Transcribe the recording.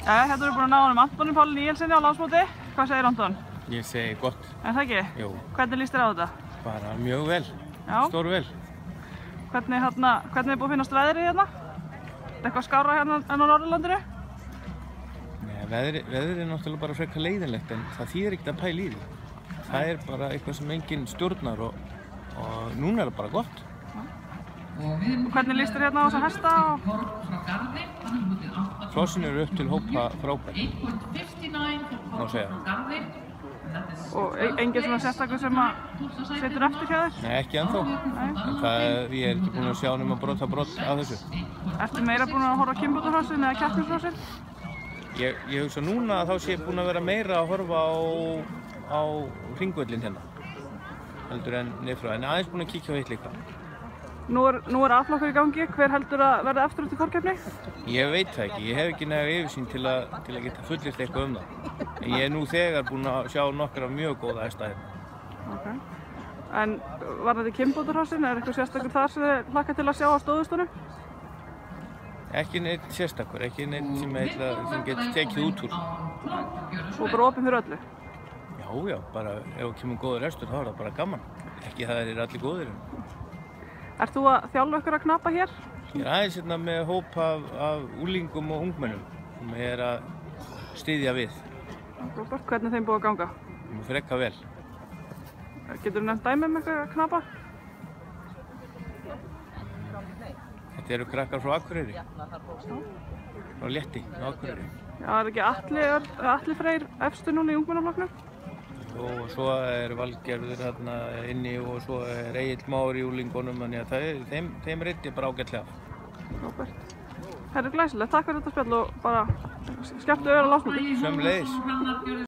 Hérna erum við búin að ná honum Antoni Páli Níelssoni á landsmóti. Hvað segir Anton? Ég segi gott. Er það ekki? Jú. Hvernig líst þér á þetta? Bara mjög vel. Já. Stór vel. Hvernig er búið að finnast veðrið hérna? Er eitthvað skárra hérna en á Norðurlandinu? Nei, veðrið er náttúrulega bara frekar leiðinlegt en það þýðir ekkert að pæla í því. Það er bara eitthvað sem enginn stjórnar og núna er það bara gott. Og hvernig líst þér hérna á þessa hesta? Krossin eru upp til hópa frábært, má segja. Og enginn svona sérstakur sem að setur eftir hjá þér? Nei, ekki ennþá. En ég er ekki búinn að sjá nema brott af þessu. Ertu meira búinn að horfa á kynbótahrossin eða keppnishrossin? Ég hugsa núna að þá sé ég búinn að vera meira að horfa á hringvöllinn hérna. Heldur en niðrfrá, en aðeins búinn að kíkja á hitt líka. Nú er aðflokkur í gangi. Hver heldur að verða eftir út í forkeppni? Ég veit það ekki. Ég hef ekki næga yfirsýn til að geta fullyrt eitthvað um það. En ég er nú þegar búinn að sjá nokkra mjög góða hesta hérna. Okay. En var þetta kynbótahrossin? Er eitthvað sérstakur þar sem þið hlakka til að sjá á stóðustunum? Ekki neitt sérstakur, ekki neitt sem getur tekið út úr. Og bara opinn fyrir öllu? Já, bara ef það kemur góður hestur þá er það bara gaman. Ekki það allir góðir. Ert þú að þjálfa ykkur að knapa hér? Ég er aðeins hérna með hóp af úlingum og ungmennum sem ég er að styðja við. Hvernig er þeim búið að ganga? Frekar vel. Geturðu nefnt dæmi um eitthvað að knapa? Þetta eru krakkar frá Akureyri. Frá Létti, á Akureyri. Já, er ekki Atli Freyr efstu núna í ungmennaflokknum? Og svo er Valgerður hérna inni og svo er Egill Már í úlingunum, þannig að þeim reiddi bara ágætlega. Frábært. Það er glæsilegt. Takk fyrir þetta spjall og bara skemmtu öður á landsmóti. Sömuleiðis.